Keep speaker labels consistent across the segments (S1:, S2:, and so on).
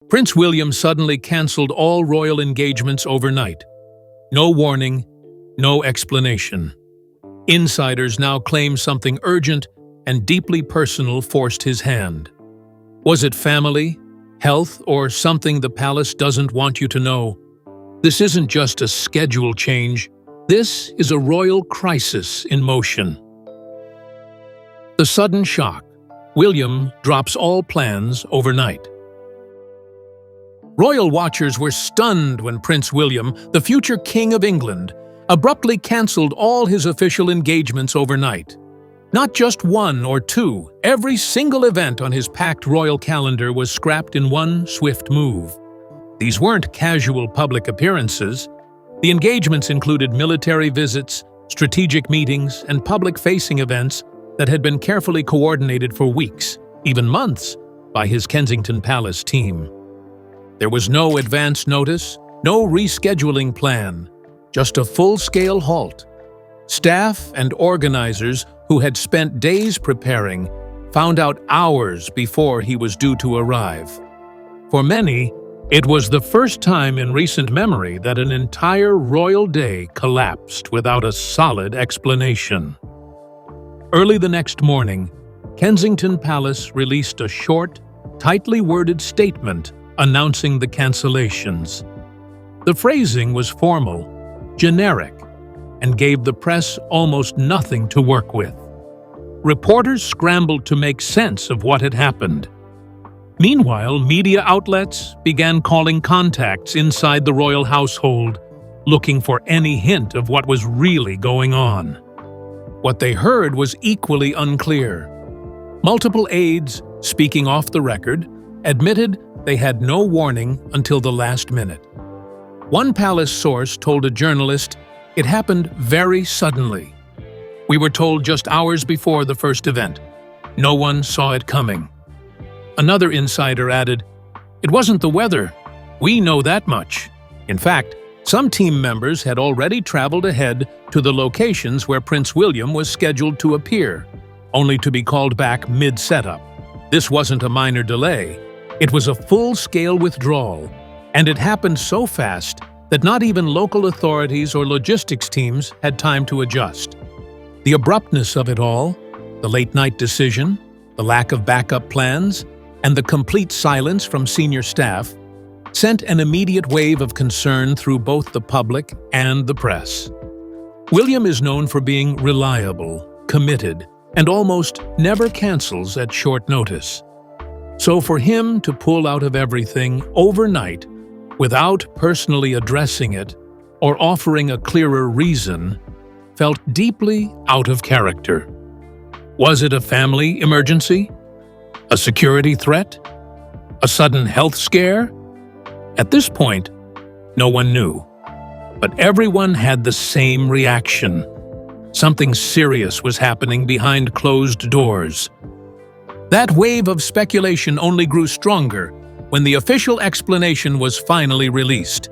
S1: Prince William suddenly cancelled all royal engagements overnight. No warning, no explanation. Insiders now claim something urgent and deeply personal forced his hand. Was it family, health, or something the palace doesn't want you to know? This isn't just a schedule change. This is a royal crisis in motion. The sudden shock. William drops all plans overnight. Royal watchers were stunned when Prince William, the future King of England, abruptly cancelled all his official engagements overnight. Not just one or two, every single event on his packed royal calendar was scrapped in one swift move. These weren't casual public appearances. The engagements included military visits, strategic meetings, and public-facing events that had been carefully coordinated for weeks, even months, by his Kensington Palace team. There was no advance notice, no rescheduling plan, just a full-scale halt. Staff and organizers who had spent days preparing found out hours before he was due to arrive. For many, it was the first time in recent memory that an entire royal day collapsed without a solid explanation. Early the next morning, Kensington Palace released a short, tightly worded statement announcing the cancellations. The phrasing was formal, generic, and gave the press almost nothing to work with. Reporters scrambled to make sense of what had happened. Meanwhile, media outlets began calling contacts inside the royal household, looking for any hint of what was really going on. What they heard was equally unclear. Multiple aides, speaking off the record, admitted they had no warning until the last minute. One palace source told a journalist it happened very suddenly. We were told just hours before the first event. No one saw it coming. Another insider added, "It wasn't the weather. We know that much." In fact, some team members had already traveled ahead to the locations where Prince William was scheduled to appear, only to be called back mid-setup. This wasn't a minor delay. It was a full-scale withdrawal, and it happened so fast that not even local authorities or logistics teams had time to adjust. The abruptness of it all, the late-night decision, the lack of backup plans, and the complete silence from senior staff sent an immediate wave of concern through both the public and the press. William is known for being reliable, committed, and almost never cancels at short notice. So for him to pull out of everything overnight without personally addressing it or offering a clearer reason felt deeply out of character. Was it a family emergency? A security threat? A sudden health scare? At this point, no one knew. But everyone had the same reaction. Something serious was happening behind closed doors. That wave of speculation only grew stronger when the official explanation was finally released.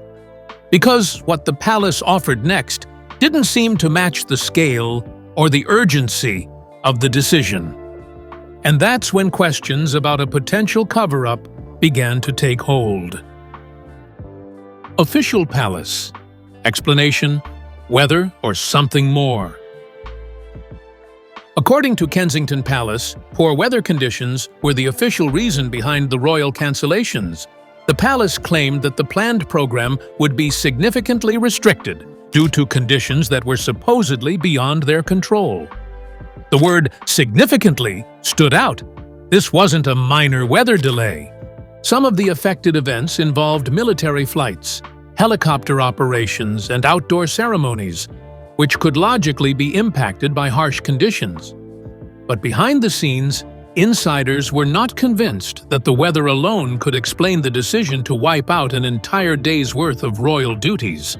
S1: Because what the palace offered next didn't seem to match the scale or the urgency of the decision. And that's when questions about a potential cover-up began to take hold. Official palace. Explanation: weather or something more. According to Kensington Palace, poor weather conditions were the official reason behind the royal cancellations. The palace claimed that the planned program would be significantly restricted due to conditions that were supposedly beyond their control. The word "significantly" stood out. This wasn't a minor weather delay. Some of the affected events involved military flights, helicopter operations, and outdoor ceremonies, which could logically be impacted by harsh conditions. But behind the scenes, insiders were not convinced that the weather alone could explain the decision to wipe out an entire day's worth of royal duties.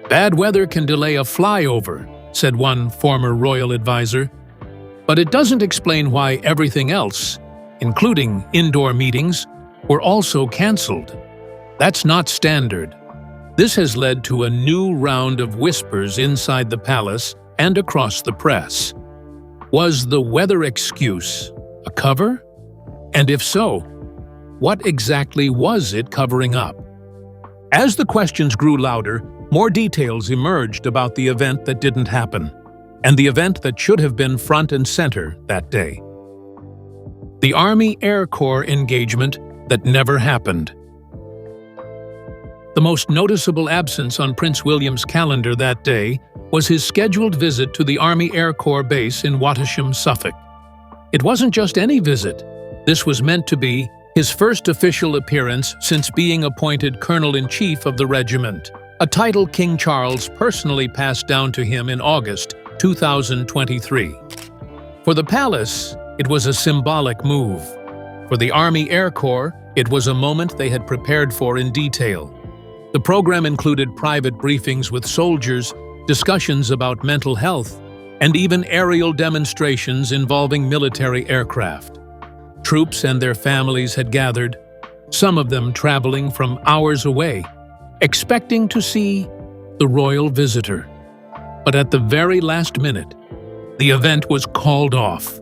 S1: "Bad weather can delay a flyover," said one former royal advisor. But it doesn't explain why everything else, including indoor meetings, were also cancelled. That's not standard. This has led to a new round of whispers inside the palace and across the press. Was the weather excuse a cover? And if so, what exactly was it covering up? As the questions grew louder, more details emerged about the event that didn't happen, and the event that should have been front and center that day. The Army Air Corps engagement that never happened. The most noticeable absence on Prince William's calendar that day was his scheduled visit to the Army Air Corps base in Wattisham, Suffolk. It wasn't just any visit. This was meant to be his first official appearance since being appointed Colonel-in-Chief of the regiment, a title King Charles personally passed down to him in August 2023. For the palace, it was a symbolic move. For the Army Air Corps, it was a moment they had prepared for in detail. The program included private briefings with soldiers, discussions about mental health, and even aerial demonstrations involving military aircraft. Troops and their families had gathered, some of them traveling from hours away, expecting to see the royal visitor. But at the very last minute, the event was called off.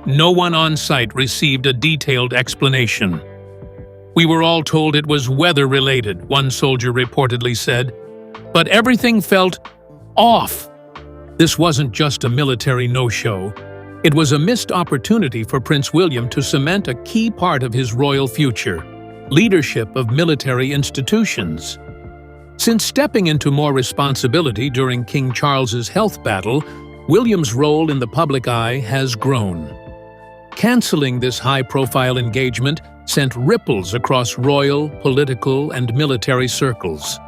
S1: No one on site received a detailed explanation. "We were all told it was weather-related," one soldier reportedly said, "but everything felt off." This wasn't just a military no-show. It was a missed opportunity for Prince William to cement a key part of his royal future: leadership of military institutions. Since stepping into more responsibility during King Charles's health battle, William's role in the public eye has grown. Canceling this high-profile engagement sent ripples across royal, political, and military circles.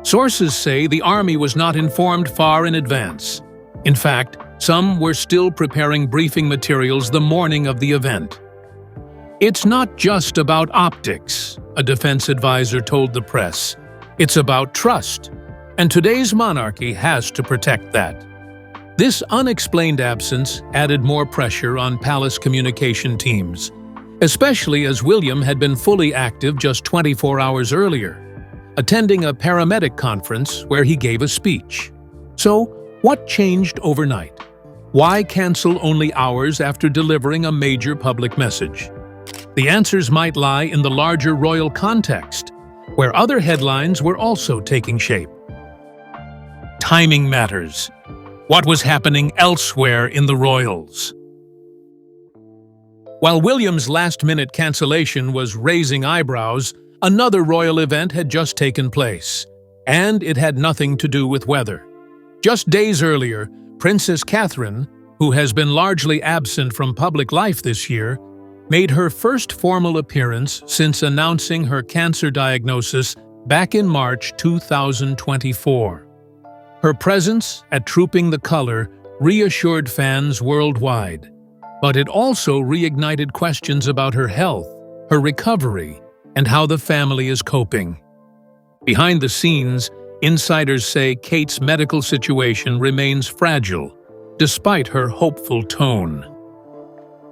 S1: Sources say the army was not informed far in advance. In fact, some were still preparing briefing materials the morning of the event. "It's not just about optics," a defense advisor told the press. "It's about trust, and today's monarchy has to protect that." This unexplained absence added more pressure on palace communication teams, especially as William had been fully active just 24 hours earlier, attending a paramedic conference where he gave a speech. So, what changed overnight? Why cancel only hours after delivering a major public message? The answers might lie in the larger royal context, where other headlines were also taking shape. Timing matters. What was happening elsewhere in the royals? While William's last-minute cancellation was raising eyebrows, another royal event had just taken place, and it had nothing to do with weather. Just days earlier, Princess Catherine, who has been largely absent from public life this year, made her first formal appearance since announcing her cancer diagnosis back in March 2024. Her presence at Trooping the Color reassured fans worldwide, but it also reignited questions about her health, her recovery, and how the family is coping. Behind the scenes, insiders say Kate's medical situation remains fragile, despite her hopeful tone.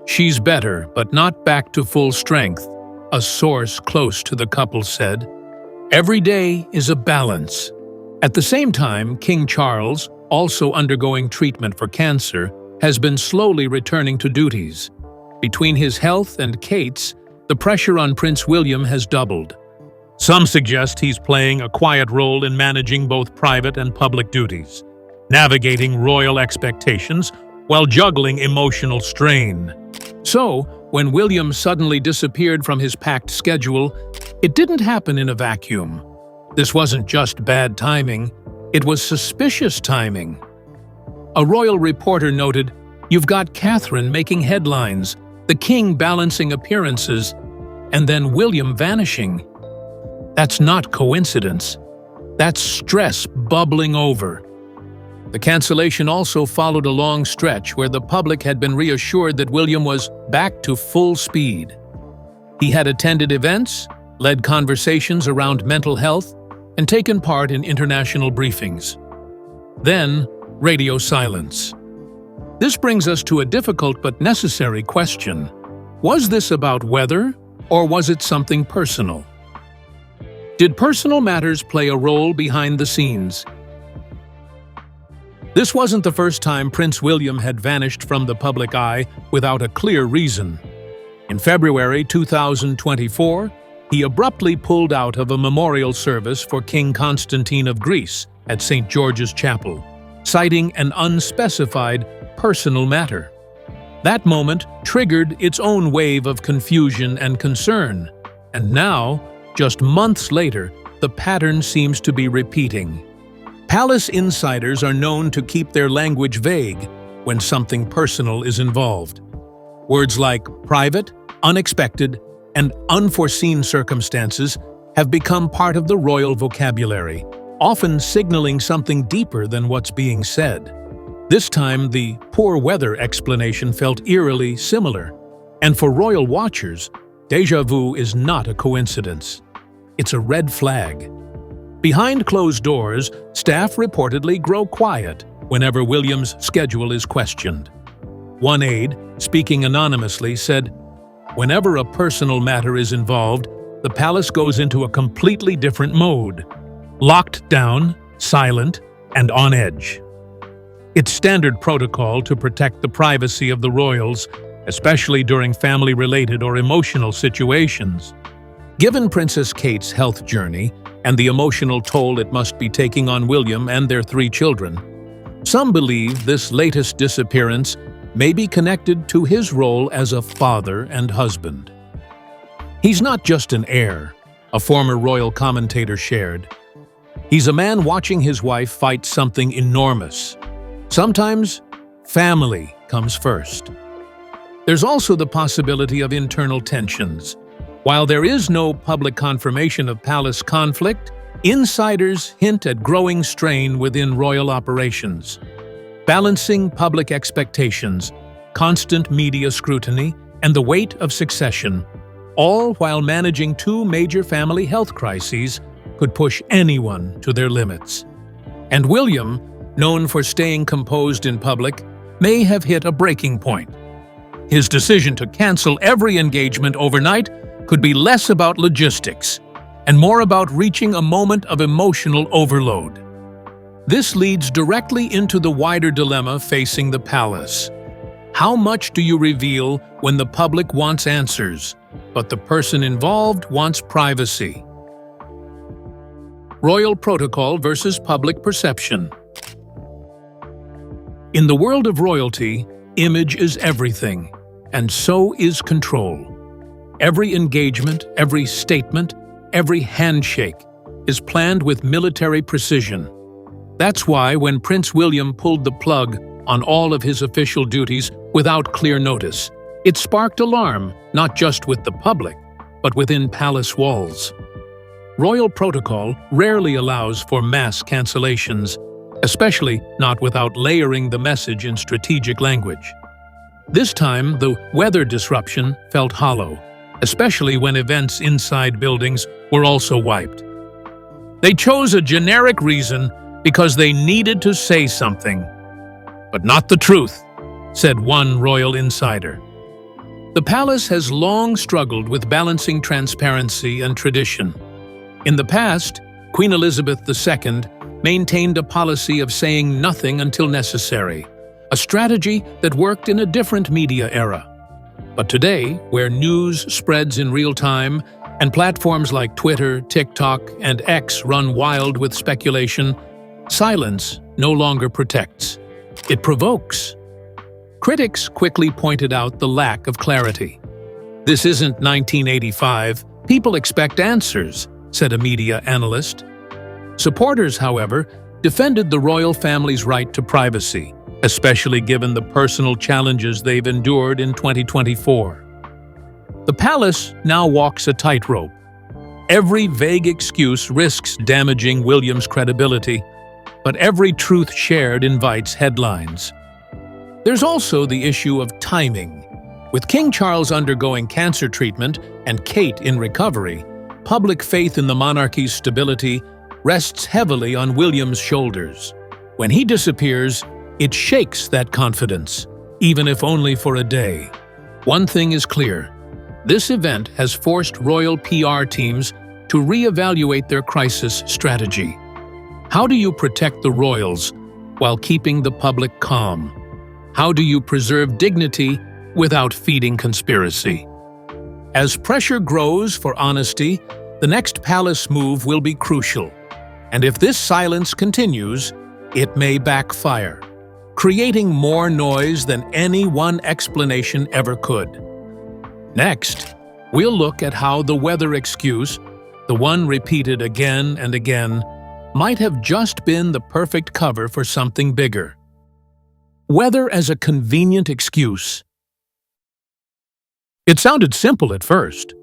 S1: "She's better, but not back to full strength," a source close to the couple said. "Every day is a balance." At the same time, King Charles, also undergoing treatment for cancer, has been slowly returning to duties. Between his health and Kate's, the pressure on Prince William has doubled. Some suggest he's playing a quiet role in managing both private and public duties, navigating royal expectations while juggling emotional strain. So, when William suddenly disappeared from his packed schedule, it didn't happen in a vacuum. This wasn't just bad timing, it was suspicious timing. A royal reporter noted, "You've got Catherine making headlines, the king balancing appearances, and then William vanishing. That's not coincidence. That's stress bubbling over." The cancellation also followed a long stretch where the public had been reassured that William was back to full speed. He had attended events, led conversations around mental health, and taken part in international briefings. Then, radio silence. This brings us to a difficult but necessary question. Was this about weather, or was it something personal? Did personal matters play a role behind the scenes? This wasn't the first time Prince William had vanished from the public eye without a clear reason. In February 2024, he abruptly pulled out of a memorial service for King Constantine of Greece at St. George's Chapel, citing an unspecified personal matter. That moment triggered its own wave of confusion and concern, and now, just months later, the pattern seems to be repeating. Palace insiders are known to keep their language vague when something personal is involved. Words like private, unexpected, and unforeseen circumstances have become part of the royal vocabulary, often signaling something deeper than what's being said. This time, the poor weather explanation felt eerily similar, and for royal watchers, déjà vu is not a coincidence. It's a red flag. Behind closed doors, staff reportedly grow quiet whenever William's schedule is questioned. One aide, speaking anonymously, said, "Whenever a personal matter is involved, the palace goes into a completely different mode, locked down, silent, and on edge." It's standard protocol to protect the privacy of the royals, especially during family-related or emotional situations. Given Princess Kate's health journey and the emotional toll it must be taking on William and their 3 children, some believe this latest disappearance may be connected to his role as a father and husband. He's not just an heir, a former royal commentator shared. He's a man watching his wife fight something enormous. Sometimes, family comes first. There's also the possibility of internal tensions. While there is no public confirmation of palace conflict, insiders hint at growing strain within royal operations. Balancing public expectations, constant media scrutiny, and the weight of succession, all while managing 2 major family health crises, could push anyone to their limits. And William, known for staying composed in public, may have hit a breaking point. His decision to cancel every engagement overnight could be less about logistics and more about reaching a moment of emotional overload. This leads directly into the wider dilemma facing the palace. How much do you reveal when the public wants answers, but the person involved wants privacy? Royal protocol versus public perception. In the world of royalty, image is everything, and so is control. Every engagement, every statement, every handshake is planned with military precision. That's why when Prince William pulled the plug on all of his official duties without clear notice, it sparked alarm not just with the public, but within palace walls. Royal protocol rarely allows for mass cancellations, especially not without layering the message in strategic language. This time, the weather disruption felt hollow, especially when events inside buildings were also wiped. They chose a generic reason because they needed to say something. But not the truth, said one royal insider. The palace has long struggled with balancing transparency and tradition. In the past, Queen Elizabeth II maintained a policy of saying nothing until necessary, a strategy that worked in a different media era. But today, where news spreads in real time and platforms like Twitter, TikTok, and X run wild with speculation, silence no longer protects. It provokes. Critics quickly pointed out the lack of clarity. This isn't 1985. People expect answers, said a media analyst. Supporters, however, defended the royal family's right to privacy, especially given the personal challenges they've endured in 2024. The palace now walks a tightrope. Every vague excuse risks damaging William's credibility, but every truth shared invites headlines. There's also the issue of timing. With King Charles undergoing cancer treatment and Kate in recovery, public faith in the monarchy's stability rests heavily on William's shoulders. When he disappears, it shakes that confidence, even if only for a day. One thing is clear. This event has forced royal PR teams to reevaluate their crisis strategy. How do you protect the royals while keeping the public calm? How do you preserve dignity without feeding conspiracy? As pressure grows for honesty, the next palace move will be crucial. And if this silence continues, it may backfire, creating more noise than any one explanation ever could. Next, we'll look at how the weather excuse, the one repeated again and again, might have just been the perfect cover for something bigger. Weather as a convenient excuse. It sounded simple at first.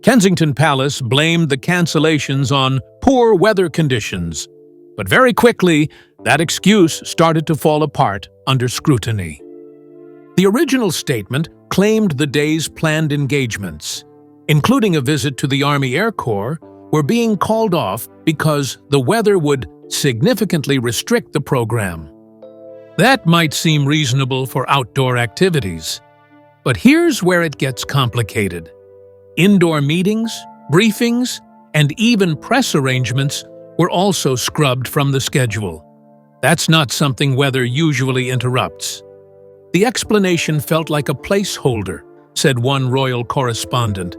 S1: Kensington Palace blamed the cancellations on poor weather conditions, but very quickly, that excuse started to fall apart under scrutiny. The original statement claimed the day's planned engagements, including a visit to the Army Air Corps, were being called off because the weather would significantly restrict the program. That might seem reasonable for outdoor activities, but here's where it gets complicated. Indoor meetings, briefings, and even press arrangements were also scrubbed from the schedule. That's not something weather usually interrupts. The explanation felt like a placeholder, said one royal correspondent.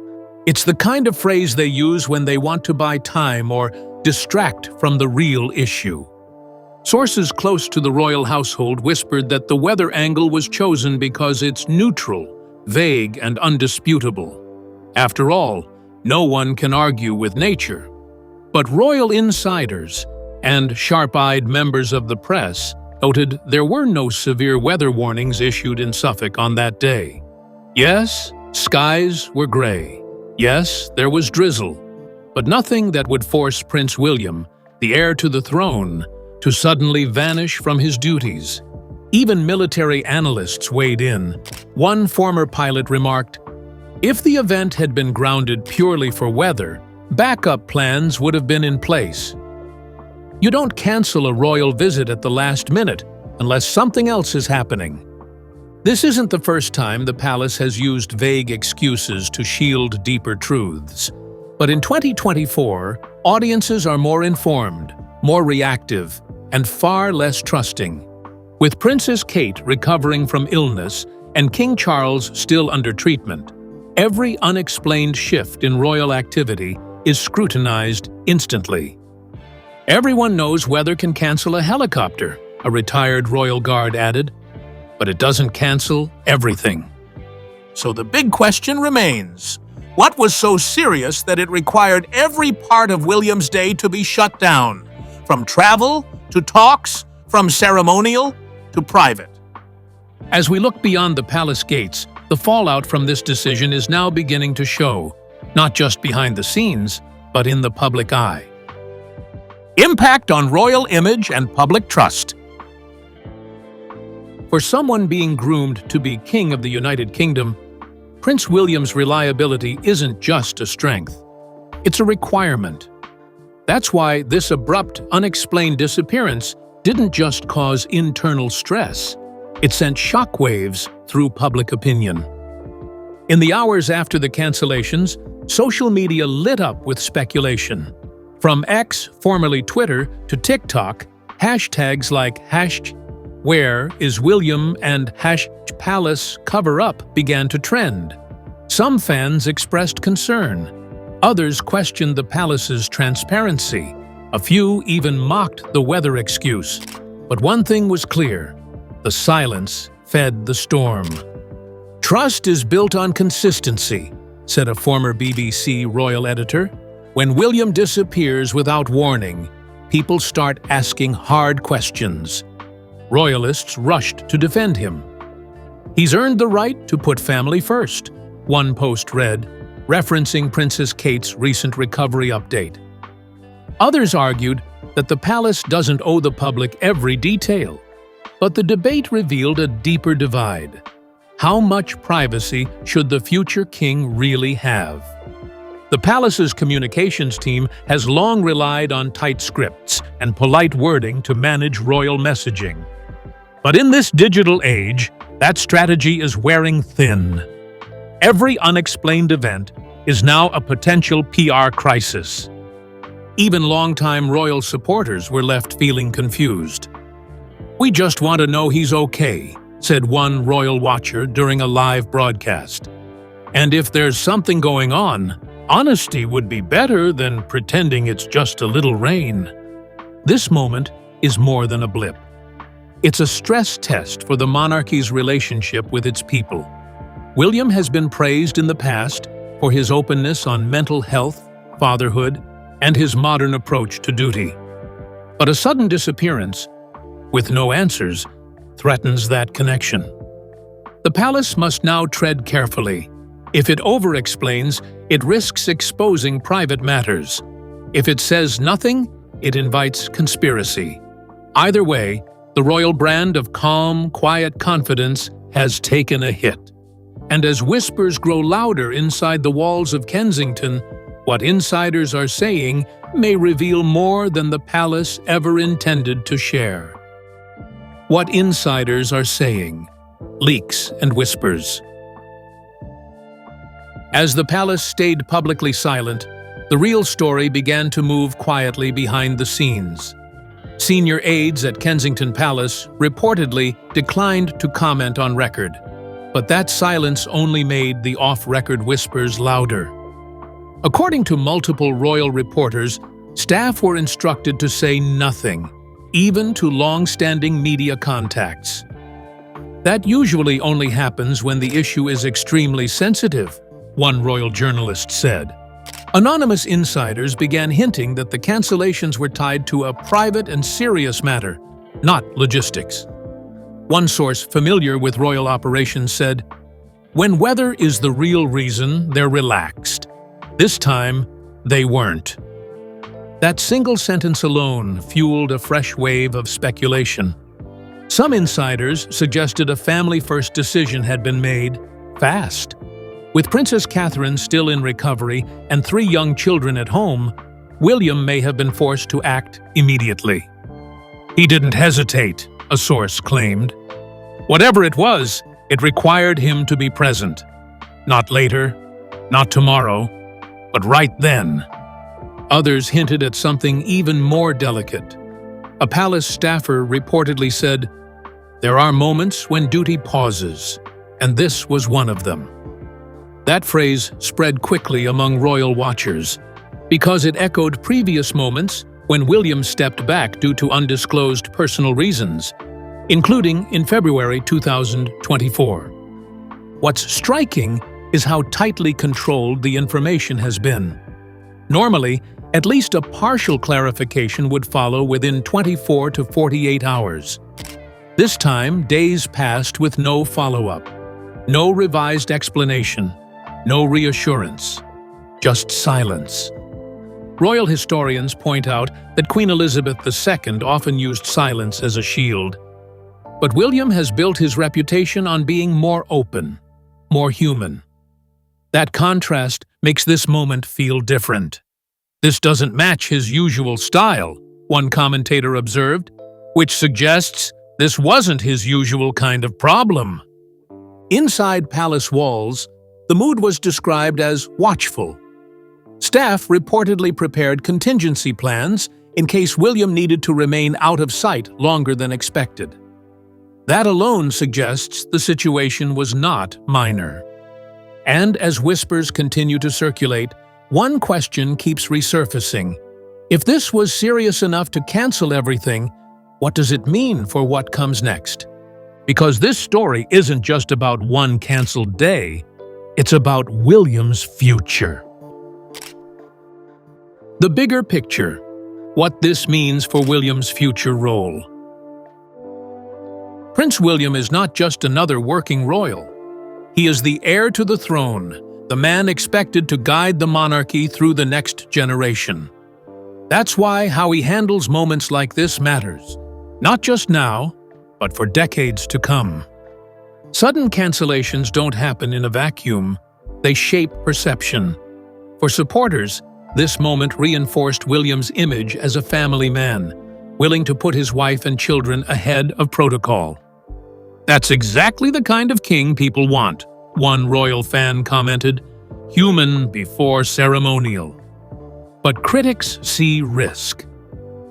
S1: It's the kind of phrase they use when they want to buy time or distract from the real issue. Sources close to the royal household whispered that the weather angle was chosen because it's neutral, vague, and undisputable. After all, no one can argue with nature. But royal insiders and sharp-eyed members of the press noted there were no severe weather warnings issued in Suffolk on that day. Yes, skies were gray. Yes, there was drizzle, but nothing that would force Prince William, the heir to the throne, to suddenly vanish from his duties. Even military analysts weighed in. One former pilot remarked, "If the event had been grounded purely for weather, backup plans would have been in place. You don't cancel a royal visit at the last minute unless something else is happening." This isn't the first time the palace has used vague excuses to shield deeper truths. But in 2024, audiences are more informed, more reactive, and far less trusting. With Princess Kate recovering from illness and King Charles still under treatment, every unexplained shift in royal activity is scrutinized instantly. "Everyone knows weather can cancel a helicopter," a retired royal guard added, "but it doesn't cancel everything." So the big question remains, what was so serious that it required every part of William's day to be shut down? From travel to talks, from ceremonial to private. As we look beyond the palace gates, the fallout from this decision is now beginning to show, not just behind the scenes, but in the public eye. Impact on royal image and public trust. For someone being groomed to be King of the United Kingdom, Prince William's reliability isn't just a strength. It's a requirement. That's why this abrupt, unexplained disappearance didn't just cause internal stress. It sent shockwaves through public opinion. In the hours after the cancellations, social media lit up with speculation. From X, formerly Twitter, to TikTok, hashtags like #Where is William and #Palace cover-up began to trend. Some fans expressed concern. Others questioned the palace's transparency. A few even mocked the weather excuse. But one thing was clear: the silence fed the storm. "Trust is built on consistency," said a former BBC royal editor. "When William disappears without warning, people start asking hard questions." Royalists rushed to defend him. "He's earned the right to put family first," one post read, referencing Princess Kate's recent recovery update. Others argued that the palace doesn't owe the public every detail. But the debate revealed a deeper divide. How much privacy should the future king really have? The palace's communications team has long relied on tight scripts and polite wording to manage royal messaging. But in this digital age, that strategy is wearing thin. Every unexplained event is now a potential PR crisis. Even longtime royal supporters were left feeling confused. "We just want to know he's okay," said one royal watcher during a live broadcast. And if there's something going on, honesty would be better than pretending it's just a little rain. This moment is more than a blip. It's a stress test for the monarchy's relationship with its people. William has been praised in the past for his openness on mental health, fatherhood, and his modern approach to duty. But a sudden disappearance, with no answers, threatens that connection. The palace must now tread carefully. If it over-explains, it risks exposing private matters. If it says nothing, it invites conspiracy. Either way, the royal brand of calm, quiet confidence has taken a hit. And as whispers grow louder inside the walls of Kensington, what insiders are saying may reveal more than the palace ever intended to share. What insiders are saying. Leaks and whispers. As the palace stayed publicly silent, the real story began to move quietly behind the scenes. Senior aides at Kensington Palace reportedly declined to comment on record, but that silence only made the off-record whispers louder. According to multiple royal reporters, staff were instructed to say nothing, even to long-standing media contacts. That usually only happens when the issue is extremely sensitive, one royal journalist said. Anonymous insiders began hinting that the cancellations were tied to a private and serious matter, not logistics. One source familiar with royal operations said, "When weather is the real reason, they're relaxed. This time, they weren't." That single sentence alone fueled a fresh wave of speculation. Some insiders suggested a family-first decision had been made fast. With Princess Catherine still in recovery and 3 young children at home, William may have been forced to act immediately. "He didn't hesitate," a source claimed. "Whatever it was, it required him to be present. Not later, not tomorrow, but right then." Others hinted at something even more delicate. A palace staffer reportedly said, "There are moments when duty pauses, and this was one of them." That phrase spread quickly among royal watchers, because it echoed previous moments when William stepped back due to undisclosed personal reasons, including in February 2024. What's striking is how tightly controlled the information has been. Normally, at least a partial clarification would follow within 24 to 48 hours. This time, days passed with no follow-up, no revised explanation, no reassurance, just silence. Royal historians point out that Queen Elizabeth II often used silence as a shield. But William has built his reputation on being more open, more human. That contrast makes this moment feel different. "This doesn't match his usual style," one commentator observed, which suggests this wasn't his usual kind of problem. Inside palace walls, the mood was described as watchful. Staff reportedly prepared contingency plans in case William needed to remain out of sight longer than expected. That alone suggests the situation was not minor. And as whispers continue to circulate, one question keeps resurfacing. If this was serious enough to cancel everything, what does it mean for what comes next? Because this story isn't just about one canceled day, it's about William's future. The bigger picture, what this means for William's future role. Prince William is not just another working royal. He is the heir to the throne, the man expected to guide the monarchy through the next generation. That's why how he handles moments like this matters, not just now, but for decades to come. Sudden cancellations don't happen in a vacuum. They shape perception. For supporters, this moment reinforced William's image as a family man, willing to put his wife and children ahead of protocol. "That's exactly the kind of king people want," one royal fan commented, "human before ceremonial." But critics see risk.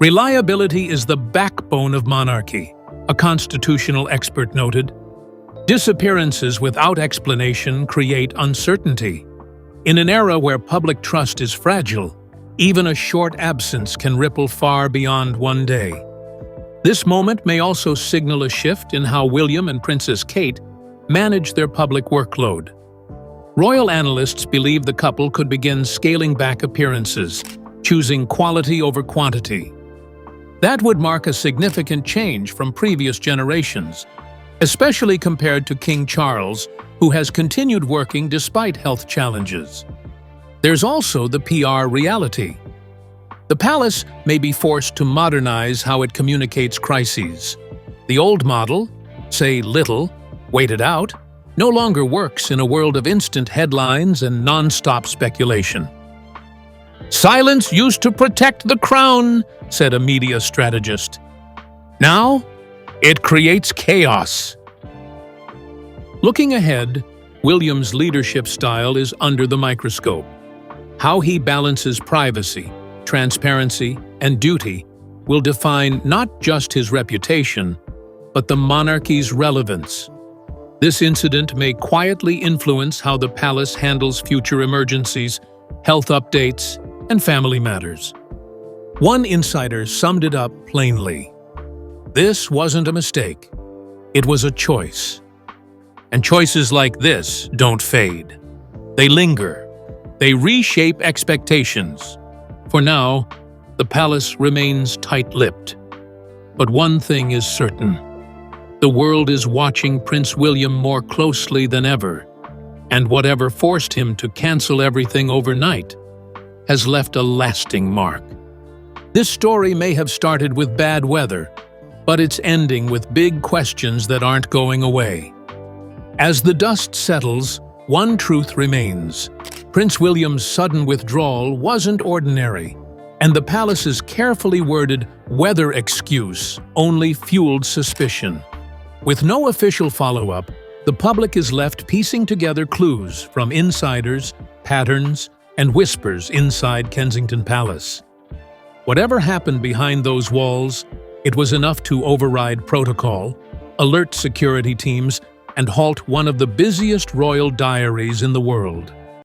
S1: Reliability is the backbone of monarchy, a constitutional expert noted. Disappearances without explanation create uncertainty. In an era where public trust is fragile, even a short absence can ripple far beyond one day. This moment may also signal a shift in how William and Princess Kate manage their public workload. Royal analysts believe the couple could begin scaling back appearances, choosing quality over quantity. That would mark a significant change from previous generations, especially compared to King Charles, who has continued working despite health challenges. There's also the PR reality. The palace may be forced to modernize how it communicates crises. The old model, say little, wait it out, no longer works in a world of instant headlines and non-stop speculation. "Silence used to protect the crown," said a media strategist. "Now, it creates chaos." Looking ahead, William's leadership style is under the microscope. How he balances privacy, transparency, and duty will define not just his reputation, but the monarchy's relevance. This incident may quietly influence how the palace handles future emergencies, health updates, and family matters. One insider summed it up plainly. This wasn't a mistake. It was a choice. And choices like this don't fade. They linger. They reshape expectations. For now, the palace remains tight-lipped. But one thing is certain. The world is watching Prince William more closely than ever, and whatever forced him to cancel everything overnight has left a lasting mark. This story may have started with bad weather, but it's ending with big questions that aren't going away. As the dust settles, one truth remains. Prince William's sudden withdrawal wasn't ordinary, and the palace's carefully worded weather excuse only fueled suspicion. With no official follow-up, the public is left piecing together clues from insiders, patterns, and whispers inside Kensington Palace. Whatever happened behind those walls, it was enough to override protocol, alert security teams, and halt one of the busiest royal diaries in the world.